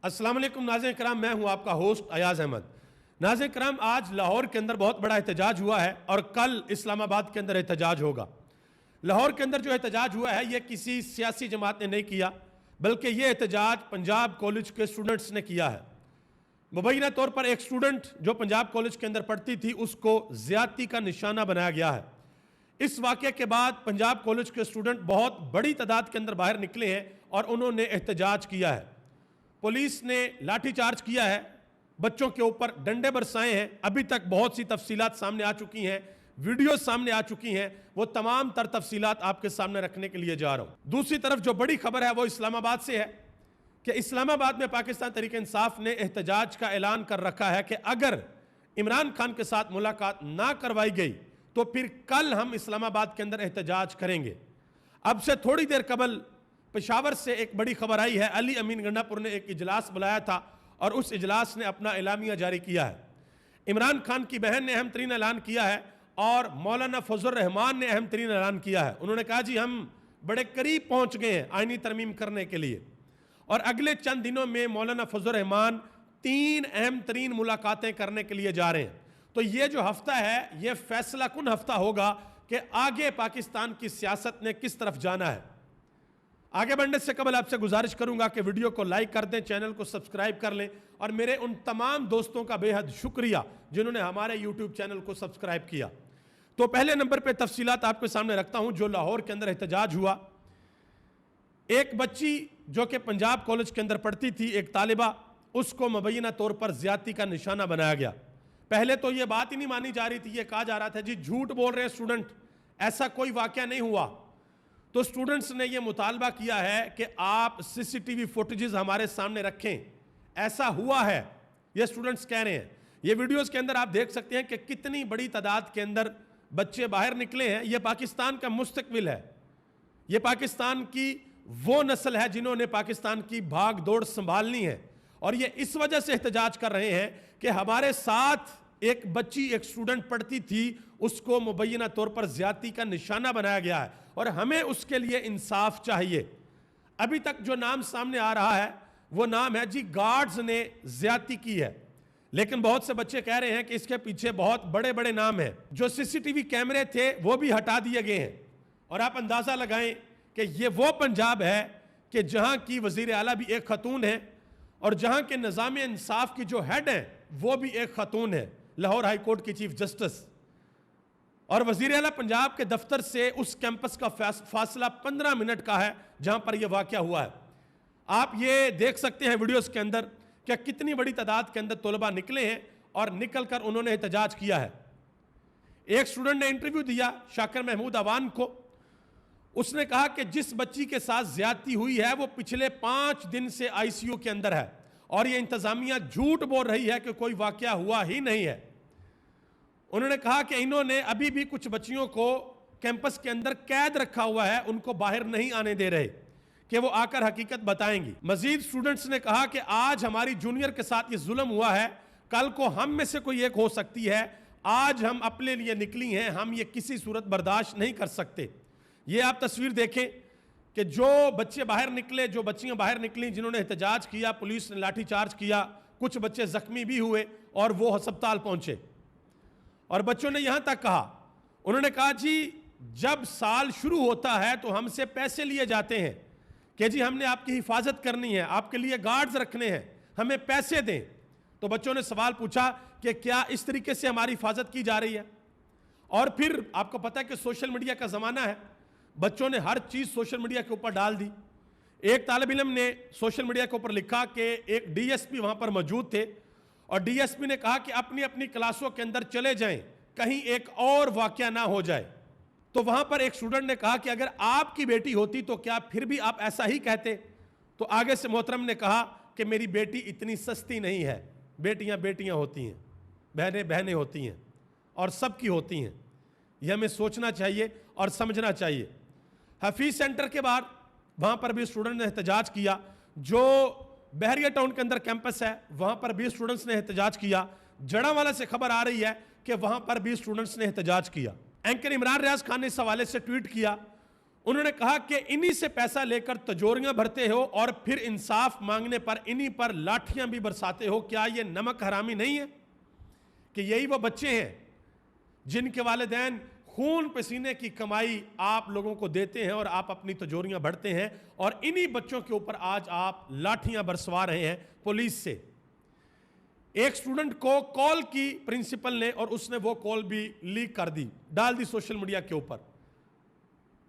السلام علیکم ناظرین کرام، میں ہوں آپ کا ہوسٹ ایاز احمد۔ ناظرین کرام، آج لاہور کے اندر بہت بڑا احتجاج ہوا ہے اور کل اسلام آباد کے اندر احتجاج ہوگا۔ لاہور کے اندر جو احتجاج ہوا ہے یہ کسی سیاسی جماعت نے نہیں کیا، بلکہ یہ احتجاج پنجاب کالج کے اسٹوڈنٹس نے کیا ہے۔ مبینہ طور پر ایک اسٹوڈنٹ جو پنجاب کالج کے اندر پڑھتی تھی اس کو زیادتی کا نشانہ بنایا گیا ہے۔ اس واقعے کے بعد پنجاب کالج کے اسٹوڈنٹ بہت بڑی تعداد کے اندر باہر نکلے ہیں اور انہوں نے احتجاج کیا ہے۔ پولیس نے لاٹھی چارج کیا ہے، بچوں کے اوپر ڈنڈے برسائے ہیں۔ ابھی تک بہت سی تفصیلات سامنے آ چکی ہیں، ویڈیوز سامنے آ چکی ہیں، وہ تمام تر تفصیلات آپ کے سامنے رکھنے کے لیے جا رہا ہوں۔ دوسری طرف جو بڑی خبر ہے وہ اسلام آباد سے ہے کہ اسلام آباد میں پاکستان تحریک انصاف نے احتجاج کا اعلان کر رکھا ہے کہ اگر عمران خان کے ساتھ ملاقات نہ کروائی گئی تو پھر کل ہم اسلام آباد کے اندر احتجاج کریں گے۔ اب سے تھوڑی دیر قبل پشاور سے ایک بڑی خبر آئی ہے، علی امین گنڈا پور نے ایک اجلاس بلایا تھا اور اس اجلاس نے اپنا اعلامیہ جاری کیا ہے۔ عمران خان کی بہن نے اہم ترین اعلان کیا ہے اور مولانا فضل الرحمان نے اہم ترین اعلان کیا ہے۔ انہوں نے کہا جی ہم بڑے قریب پہنچ گئے ہیں آئینی ترمیم کرنے کے لیے، اور اگلے چند دنوں میں مولانا فضل الرحمان 3 اہم ترین ملاقاتیں کرنے کے لیے جا رہے ہیں۔ تو یہ جو ہفتہ ہے یہ فیصلہ کن ہفتہ ہوگا کہ آگے پاکستان کی سیاست نے کس طرف جانا ہے۔ آگے بڑھنے سے قبل آپ سے گزارش کروں گا کہ ویڈیو کو لائک کر دیں، چینل کو سبسکرائب کر لیں، اور میرے ان تمام دوستوں کا بے حد شکریہ جنہوں نے ہمارے یوٹیوب چینل کو سبسکرائب کیا۔ تو پہلے نمبر پہ تفصیلات آپ کے سامنے رکھتا ہوں جو لاہور کے اندر احتجاج ہوا۔ ایک بچی جو کہ پنجاب کالج کے اندر پڑھتی تھی، ایک طالبہ، اس کو مبینہ طور پر زیادتی کا نشانہ بنایا گیا۔ پہلے تو یہ بات ہی نہیں مانی جا رہی تھی، یہ کہا جا رہا تھا جی جھوٹ بول رہے ہیں اسٹوڈنٹ، ایسا کوئی واقعہ نہیں ہوا۔ تو اسٹوڈنٹس نے یہ مطالبہ کیا ہے کہ آپ سی سی ٹی وی فوٹیجز ہمارے سامنے رکھیں، ایسا ہوا ہے، یہ اسٹوڈنٹس کہہ رہے ہیں۔ یہ ویڈیوز کے اندر آپ دیکھ سکتے ہیں کہ کتنی بڑی تعداد کے اندر بچے باہر نکلے ہیں۔ یہ پاکستان کا مستقبل ہے، یہ پاکستان کی وہ نسل ہے جنہوں نے پاکستان کی بھاگ دوڑ سنبھالنی ہے، اور یہ اس وجہ سے احتجاج کر رہے ہیں کہ ہمارے ساتھ ایک بچی، ایک اسٹوڈنٹ پڑھتی تھی، اس کو مبینہ طور پر زیادتی کا نشانہ بنایا گیا ہے اور ہمیں اس کے لیے انصاف چاہیے۔ ابھی تک جو نام سامنے آ رہا ہے وہ نام ہے جی گارڈز نے زیادتی کی ہے، لیکن بہت سے بچے کہہ رہے ہیں کہ اس کے پیچھے بہت بڑے بڑے نام ہیں۔ جو سی سی ٹی وی کیمرے تھے وہ بھی ہٹا دیے گئے ہیں، اور آپ اندازہ لگائیں کہ یہ وہ پنجاب ہے کہ جہاں کی وزیر اعلیٰ بھی ایک خاتون ہے اور جہاں کے نظام انصاف کی جو ہیڈ ہیں وہ بھی ایک خاتون ہے، لاہور ہائی کورٹ کی چیف جسٹس۔ اور وزیر اعلیٰ پنجاب کے دفتر سے اس کیمپس کا فاصلہ 15 منٹ کا ہے جہاں پر یہ واقعہ ہوا ہے۔ آپ یہ دیکھ سکتے ہیں ویڈیوز کے اندر کہ کتنی بڑی تعداد کے اندر طلباء نکلے ہیں اور نکل کر انہوں نے احتجاج کیا ہے۔ ایک اسٹوڈنٹ نے انٹرویو دیا شاکر محمود عوان کو، اس نے کہا کہ جس بچی کے ساتھ زیادتی ہوئی ہے وہ پچھلے 5 دن سے آئی سی یو کے اندر ہے، اور یہ انتظامیہ جھوٹ بول رہی ہے کہ کوئی واقعہ ہوا ہی نہیں ہے۔ انہوں نے کہا کہ انہوں نے ابھی بھی کچھ بچیوں کو کیمپس کے اندر قید رکھا ہوا ہے، ان کو باہر نہیں آنے دے رہے کہ وہ آ کر حقیقت بتائیں گی۔ مزید اسٹوڈنٹس نے کہا کہ آج ہماری جونیئر کے ساتھ یہ ظلم ہوا ہے، کل کو ہم میں سے کوئی ایک ہو سکتی ہے، آج ہم اپنے لیے نکلی ہیں، ہم یہ کسی صورت برداشت نہیں کر سکتے۔ یہ آپ تصویر دیکھیں کہ جو بچے باہر نکلے، جو بچیاں باہر نکلیں جنہوں نے احتجاج کیا، پولیس نے لاٹھی چارج کیا، کچھ بچے زخمی بھی ہوئے اور وہ ہسپتال پہنچے۔ اور بچوں نے یہاں تک کہا، انہوں نے کہا جی جب سال شروع ہوتا ہے تو ہم سے پیسے لیے جاتے ہیں کہ جی ہم نے آپ کی حفاظت کرنی ہے، آپ کے لیے گارڈز رکھنے ہیں، ہمیں پیسے دیں۔ تو بچوں نے سوال پوچھا کہ کیا اس طریقے سے ہماری حفاظت کی جا رہی ہے؟ اور پھر آپ کو پتہ ہے کہ سوشل میڈیا کا زمانہ ہے، بچوں نے ہر چیز سوشل میڈیا کے اوپر ڈال دی۔ ایک طالب علم نے سوشل میڈیا کے اوپر لکھا کہ ایک ڈی ایس پی وہاں پر موجود تھے اور ڈی ایس پی نے کہا کہ اپنی اپنی کلاسوں کے اندر چلے جائیں، کہیں ایک اور واقعہ نہ ہو جائے۔ تو وہاں پر ایک اسٹوڈنٹ نے کہا کہ اگر آپ کی بیٹی ہوتی تو کیا پھر بھی آپ ایسا ہی کہتے؟ تو آگے سے محترم نے کہا کہ میری بیٹی اتنی سستی نہیں ہے، بیٹیاں بیٹیاں ہوتی ہیں، بہنیں بہنیں ہوتی ہیں، اور سب کی ہوتی ہیں۔ یہ ہمیں سوچنا چاہیے اور سمجھنا چاہیے۔ حفیظ سینٹر کے بعد وہاں پر بھی اسٹوڈنٹ نے احتجاج کیا، جو بحریہ ٹاؤن کے اندر کیمپس ہے وہاں پر بھی اسٹوڈنٹس نے احتجاج کیا۔ جڑاوالا سے خبر آ رہی ہے کہ وہاں پر بھی اسٹوڈنٹس نے احتجاج کیا۔ اینکر عمران ریاض خان نے اس حوالے سے ٹویٹ کیا، انہوں نے کہا کہ انہی سے پیسہ لے کر تجوریاں بھرتے ہو اور پھر انصاف مانگنے پر انہی پر لاٹھیاں بھی برساتے ہو، کیا یہ نمک حرامی نہیں ہے؟ کہ یہی وہ بچے ہیں جن کے والدین خون پسینے کی کمائی آپ لوگوں کو دیتے ہیں اور آپ اپنی تجوریاں بھرتے ہیں، اور انہی بچوں کے اوپر آج آپ لاٹھیاں برسوا رہے ہیں پولیس سے۔ ایک سٹوڈنٹ کو کال کی پرنسپل نے، اور اس نے وہ کال بھی لیک کر دی، ڈال دی سوشل میڈیا کے اوپر۔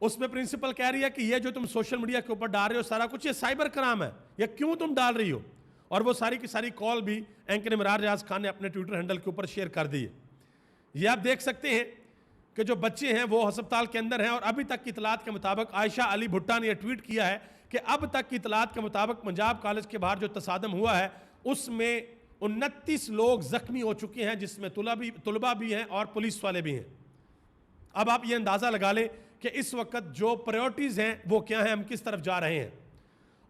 اس میں پرنسپل کہہ رہی ہے کہ یہ جو تم سوشل میڈیا کے اوپر ڈال رہے ہو سارا کچھ، یہ سائبر کرائم ہے، یہ کیوں تم ڈال رہی ہو؟ اور وہ ساری کی ساری کال بھی اینکر عمران ریاض خان نے اپنے ٹویٹر ہینڈل کے اوپر شیئر کر دی ہے۔ یہ آپ دیکھ سکتے ہیں کہ جو بچے ہیں وہ ہسپتال کے اندر ہیں، اور ابھی تک کی اطلاعات کے مطابق عائشہ علی بھٹا نے یہ ٹویٹ کیا ہے کہ اب تک کی اطلاعات کے مطابق پنجاب کالج کے باہر جو تصادم ہوا ہے اس میں 29 لوگ زخمی ہو چکے ہیں، جس میں طلبہ بھی ہیں اور پولیس والے بھی ہیں۔ اب آپ یہ اندازہ لگا لیں کہ اس وقت جو پریورٹیز ہیں وہ کیا ہیں، ہم کس طرف جا رہے ہیں۔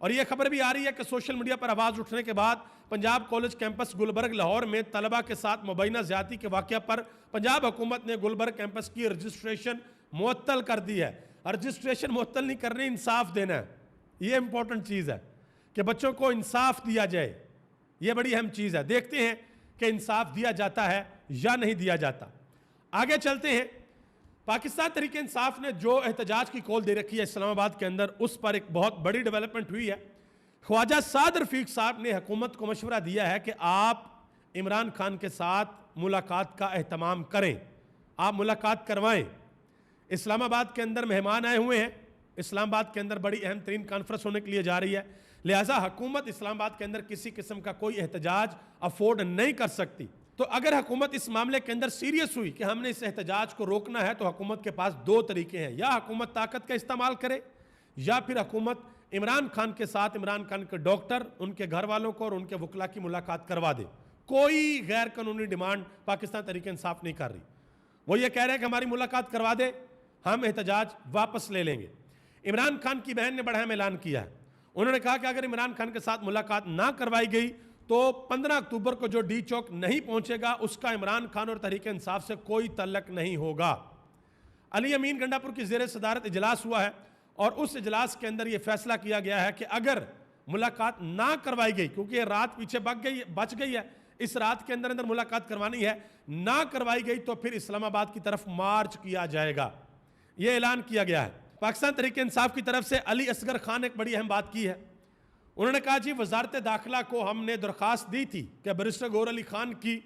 اور یہ خبر بھی آ رہی ہے کہ سوشل میڈیا پر آواز اٹھنے کے بعد پنجاب کالج کیمپس گلبرگ لاہور میں طلبہ کے ساتھ مبینہ زیادتی کے واقعہ پر پنجاب حکومت نے گلبرگ کیمپس کی رجسٹریشن معطل کر دی ہے۔ رجسٹریشن معطل نہیں کرنی، انصاف دینا ہے۔ یہ امپورٹنٹ چیز ہے کہ بچوں کو انصاف دیا جائے، یہ بڑی اہم چیز ہے۔ دیکھتے ہیں کہ انصاف دیا جاتا ہے یا نہیں دیا جاتا۔ آگے چلتے ہیں۔ پاکستان تحریک انصاف نے جو احتجاج کی کال دے رکھی ہے اسلام آباد کے اندر، اس پر ایک بہت بڑی ڈیولپمنٹ ہوئی ہے۔ خواجہ سعد رفیق صاحب نے حکومت کو مشورہ دیا ہے کہ آپ عمران خان کے ساتھ ملاقات کا اہتمام کریں، آپ ملاقات کروائیں۔ اسلام آباد کے اندر مہمان آئے ہوئے ہیں، اسلام آباد کے اندر بڑی اہم ترین کانفرنس ہونے کے لیے جا رہی ہے، لہٰذا حکومت اسلام آباد کے اندر کسی قسم کا کوئی احتجاج افورڈ نہیں کر سکتی۔ تو اگر حکومت اس معاملے کے اندر سیریس ہوئی کہ ہم نے اس احتجاج کو روکنا ہے، تو حکومت کے پاس دو طریقے ہیں، یا حکومت طاقت کا استعمال کرے، یا پھر حکومت عمران خان کے ساتھ عمران خان کے ڈاکٹر، ان کے گھر والوں کو اور ان کے وکلاء کی ملاقات کروا دے۔ کوئی غیر قانونی ڈیمانڈ پاکستان تحریک انصاف نہیں کر رہی، وہ یہ کہہ رہے ہیں کہ ہماری ملاقات کروا دے، ہم احتجاج واپس لے لیں گے۔ عمران خان کی بہن نے بڑا اہم اعلان کیا ہے، انہوں نے کہا کہ اگر عمران خان کے ساتھ ملاقات نہ کروائی گئی تو 15 اکتوبر کو جو ڈی چوک نہیں پہنچے گا اس کا عمران خان اور تحریک انصاف سے کوئی تعلق نہیں ہوگا۔ علی امین گنڈا پور کی زیر صدارت اجلاس ہوا ہے، اور اس اجلاس کے اندر یہ فیصلہ کیا گیا ہے کہ اگر ملاقات نہ کروائی گئی، کیونکہ یہ رات پیچھے بچ گئی ہے، اس رات کے اندر ملاقات کروانی ہے، نہ کروائی گئی تو پھر اسلام آباد کی طرف مارچ کیا جائے گا، یہ اعلان کیا گیا ہے۔ پاکستان تحریک انصاف کی طرف سے علی اصغر خان ایک بڑی اہم بات کی ہے، انہوں نے کہا جی وزارت داخلہ کو ہم نے درخواست دی تھی کہ بیرسٹر گور علی خان کی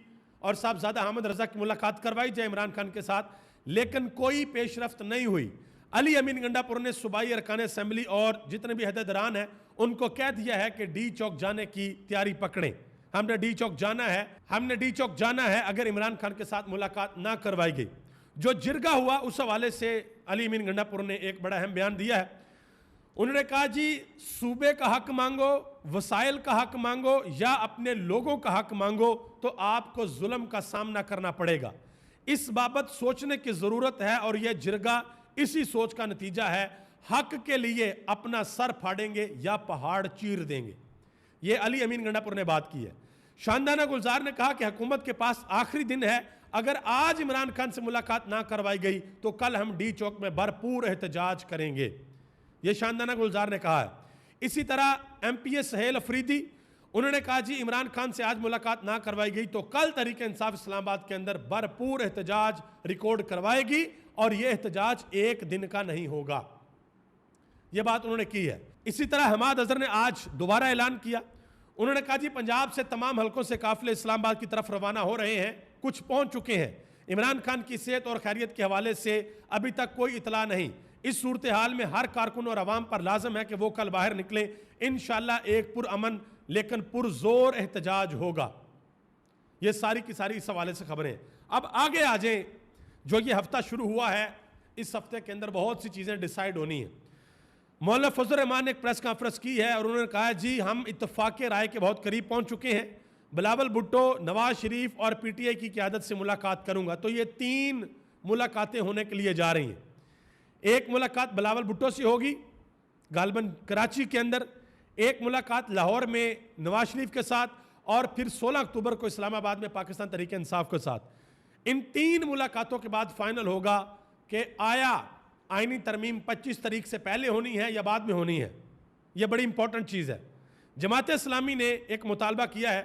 اور صاحبزادہ حامد رضا کی ملاقات کروائی جائے عمران خان کے ساتھ، لیکن کوئی پیش رفت نہیں ہوئی۔ علی امین گنڈا پور نے صوبائی ارکان اسمبلی اور جتنے بھی عہدیداران ہیں ان کو کہہ دیا ہے کہ ڈی چوک جانے کی تیاری پکڑیں، ہم نے ڈی چوک جانا ہے اگر عمران خان کے ساتھ ملاقات نہ کروائی گئی۔ جو جرگہ ہوا اس حوالے سے علی امین گنڈا پور نے ایک بڑا اہم بیان دیا ہے، انہوں نے کہا جی صوبے کا حق مانگو، وسائل کا حق مانگو یا اپنے لوگوں کا حق مانگو تو آپ کو ظلم کا سامنا کرنا پڑے گا، اس بابت سوچنے کی ضرورت ہے، اور یہ جرگہ اسی سوچ کا نتیجہ ہے، حق کے لیے اپنا سر پھاڑیں گے یا پہاڑ چیر دیں گے۔ یہ علی امین گنڈا پور نے بات کی ہے۔ شاندانہ گلزار نے کہا کہ حکومت کے پاس آخری دن ہے، اگر آج عمران خان سے ملاقات نہ کروائی گئی تو کل ہم ڈی چوک میں بھرپور احتجاج کریں گے، یہ شاندانہ گلزار نے کہا ہے۔ اسی طرح ایم پی اے سہیل افریدی، انہوں نے کہا جی عمران خان سے آج ملاقات نہ کروائی گئی تو کل تحریک انصاف اسلام آباد کے اندر بھرپور احتجاج ریکارڈ کروائے گی، اور یہ احتجاج ایک دن کا نہیں ہوگا، یہ بات انہوں نے کی ہے۔ اسی طرح حماد اظہر نے آج دوبارہ اعلان کیا، انہوں نے کہا جی پنجاب سے تمام حلقوں سے قافلے اسلام آباد کی طرف روانہ ہو رہے ہیں، کچھ پہنچ چکے ہیں، عمران خان کی صحت اور خیریت کے حوالے سے ابھی تک کوئی اطلاع نہیں، اس صورتحال میں ہر کارکن اور عوام پر لازم ہے کہ وہ کل باہر نکلیں، انشاءاللہ ایک پرامن لیکن پرزور احتجاج ہوگا۔ یہ ساری کی ساری اس حوالے سے خبریں۔ اب آگے آ جائیں، جو یہ ہفتہ شروع ہوا ہے، اس ہفتے کے اندر بہت سی چیزیں ڈیسائیڈ ہونی ہیں۔ مولانا فضل الرحمان نے ایک پریس کانفرنس کی ہے اور انہوں نے کہا جی ہم اتفاق رائے کے بہت قریب پہنچ چکے ہیں، بلاول بھٹو، نواز شریف اور پی ٹی آئی کی قیادت سے ملاقات کروں گا۔ تو یہ 3 ملاقاتیں ہونے کے لیے جا رہی ہیں۔ ایک ملاقات بلاول بھٹو سے ہوگی غالباً کراچی کے اندر، ایک ملاقات لاہور میں نواز شریف کے ساتھ، اور پھر 16 اکتوبر کو اسلام آباد میں پاکستان تحریک انصاف کے ساتھ۔ ان 3 ملاقاتوں کے بعد فائنل ہوگا کہ آیا آئینی ترمیم 25 تاریخ سے پہلے ہونی ہے یا بعد میں ہونی ہے؟ یہ بڑی امپورٹنٹ چیز ہے۔ جماعت اسلامی نے ایک مطالبہ کیا ہے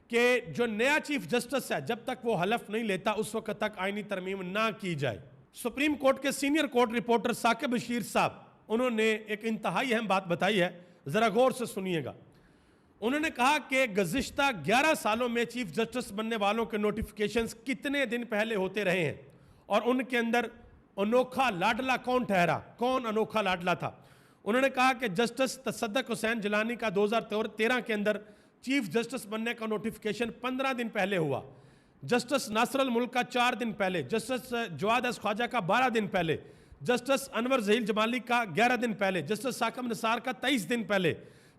کہ جو نیا چیف جسٹس ہے جب تک وہ حلف نہیں لیتا اس وقت تک آئینی ترمیم نہ کی جائے۔ سپریم کورٹ کے senior court reporter Saqib Bashir صاحب انہوں نے ایک انتہائی اہم بات بتائی ہے، ذرا غور سے سنیے گا۔ انہوں نے کہا کہ گزشتہ 11 سالوں میں چیف جسٹس بننے والوں کے نوٹیفیکیشنز کتنے دن پہلے ہوتے رہے ہیں اور ان کے اندر انوکھا لاڈلا کون ٹھہرا، کون انوکھا لاڈلا تھا۔ انہوں نے کہا کہ جسٹس تصدق حسین جیلانی کا 2013 کے اندر چیف جسٹس بننے کا نوٹیفیکیشن 15 دن پہلے ہوا، جسٹس ناصر الملک کا 4 دن پہلے، جسٹس جواد اس خواجہ کا 12 دن پہلے، جسٹس انور ذہیل جمالی کا 11 دن پہلے، جسٹس ثاقب نثار کا 23 دن پہلے،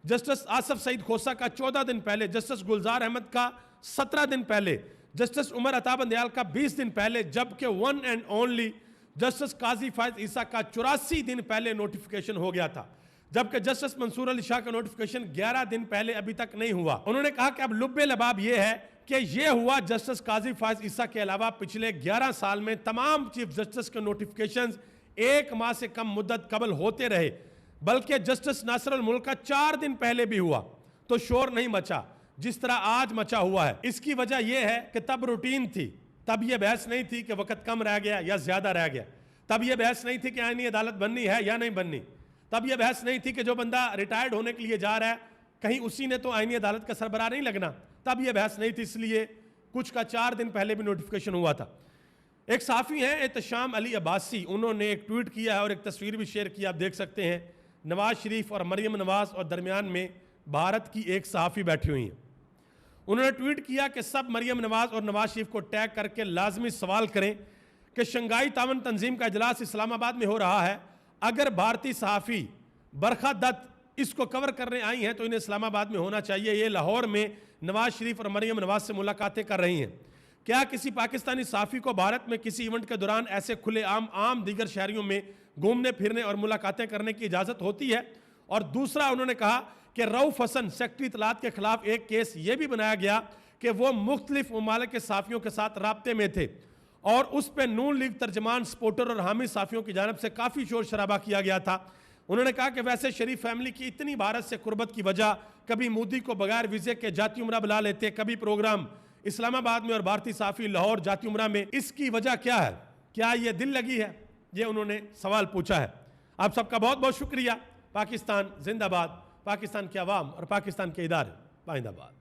جسٹس آصف سعید کھوسہ کا 14 دن پہلے، جسٹس گلزار احمد کا 17 دن پہلے، جسٹس عمر عطا بندیال کا 20 دن پہلے، جبکہ ون اینڈ اونلی جسٹس قاضی فائز عیسیٰ کا 84 دن پہلے نوٹیفیکیشن ہو گیا تھا، جبکہ جسٹس منصور علی شاہ کا نوٹیفیکیشن 11 دن پہلے ابھی تک نہیں ہوا۔ انہوں نے کہا کہ اب لب لباب یہ ہے کہ یہ ہوا جسٹس قاضی فائز عیسیٰ کے علاوہ پچھلے 11 سال میں تمام چیف جسٹس کے نوٹیفیکیشنز 1 ماہ سے کم مدت قبل ہوتے رہے، بلکہ جسٹس ناصر الملک کا 4 دن پہلے بھی ہوا تو شور نہیں مچا جس طرح آج مچا ہوا ہے۔ اس کی وجہ یہ ہے کہ تب روٹین تھی، تب یہ بحث نہیں تھی کہ وقت کم رہ گیا یا زیادہ رہ گیا، تب یہ بحث نہیں تھی کہ آئینی عدالت بننی ہے یا نہیں بننی، تب یہ بحث نہیں تھی کہ جو بندہ ریٹائرڈ ہونے کے لیے جا رہا ہے کہیں اسی نے تو آئینی عدالت کا سربراہ نہیں لگنا، تب یہ بحث نہیں تھی، اس لیے کچھ کا 4 دن پہلے بھی نوٹیفیکیشن ہوا تھا۔ ایک صحافی ہیں احتشام علی عباسی، انہوں نے ایک ٹویٹ کیا ہے اور ایک تصویر بھی شیئر کی، آپ دیکھ سکتے ہیں، نواز شریف اور مریم نواز اور درمیان میں بھارت کی ایک صحافی بیٹھی ہوئی ہیں۔ انہوں نے ٹویٹ کیا کہ سب مریم نواز اور نواز شریف کو ٹیگ کر کے لازمی سوال کریں کہ شنگھائی تعاون تنظیم کا اجلاس اسلام آباد میں ہو رہا ہے، اگر بھارتی صحافی برکھا دت اس کو کور کرنے آئی ہیں تو انہیں اسلام آباد میں ہونا چاہیے، یہ لاہور میں نواز شریف اور مریم نواز سے ملاقاتیں کر رہی ہیں۔ کیا کسی پاکستانی صحافی کو بھارت میں کسی ایونٹ کے دوران ایسے کھلے عام دیگر شہریوں میں گھومنے پھرنے اور ملاقاتیں کرنے کی اجازت ہوتی ہے؟ اور دوسرا انہوں نے کہا کہ رؤف حسن سیکرٹری اطلاعات کے خلاف ایک کیس یہ بھی بنایا گیا کہ وہ مختلف ممالک کے صحافیوں کے ساتھ رابطے میں تھے اور اس پہ نون لیگ ترجمان سپورٹر اور حامی صحافیوں کی جانب سے کافی شور شرابہ کیا گیا تھا۔ انہوں نے کہا کہ ویسے شریف فیملی کی اتنی بھارت سے قربت کی وجہ کبھی مودی کو بغیر ویزے کے جاتی عمرہ بلا لیتے، کبھی پروگرام اسلام آباد میں اور بھارتی صحافی لاہور جاتی عمرہ میں، اس کی وجہ کیا ہے؟ کیا یہ دل لگی ہے؟ یہ انہوں نے سوال پوچھا ہے۔ آپ سب کا بہت بہت شکریہ۔ پاکستان زندہ باد، پاکستان کے عوام اور پاکستان کے ادارے پائندہ باد۔